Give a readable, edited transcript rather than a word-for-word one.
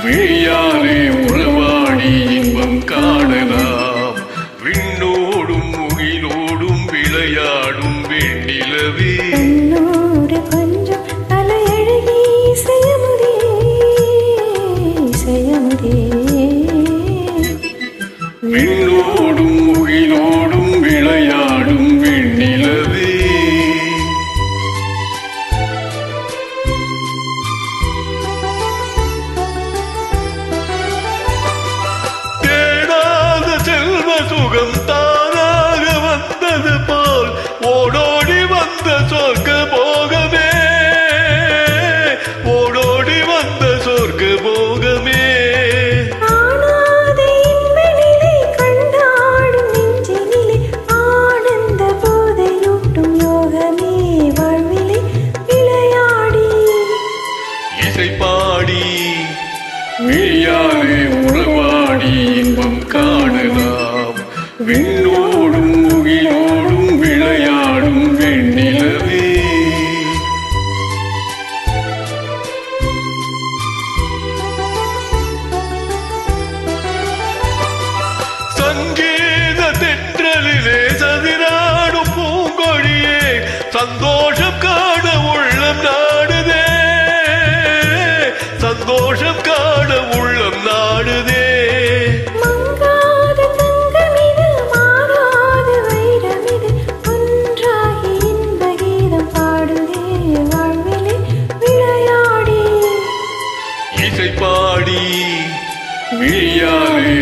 விழியாலே உறவாடி இன்பம் காணலாம். விண்ணோடும் முகிலோடும் விளையாடும் வெண்ணிலவே கொஞ்சம் தலையழகி செய்யமுதே விண்ணோடும் முகிலோடும் விளையாடும் வெண்ணிலவே தேடாத செல்வ சுகம் தானாக வந்தது போல் ஓடோடி வந்த சொர்க்க போகமே, ஓடோடி வந்த சொர்க்க போகமே. பாடி விழியாலே உறவாடி இன்பம் காணலாம். விண்ணோடும் முகிலோடும் விளையாடும் வெண்ணிலவே சங்கீத தென்றலிலே சதிராடும் பூங்கொழியே சந்தோஷம் காண உள்ளம் நாடுதே, சந்தோஷம் காண உள்ளம் நாடுதே. மங்காத தங்கமிது மாறாத வைரமிது ஒன்றாகி இன்ப கீதம் பாடுதே வாழ்விலே விளையாடி இசை பாடி விழியாலே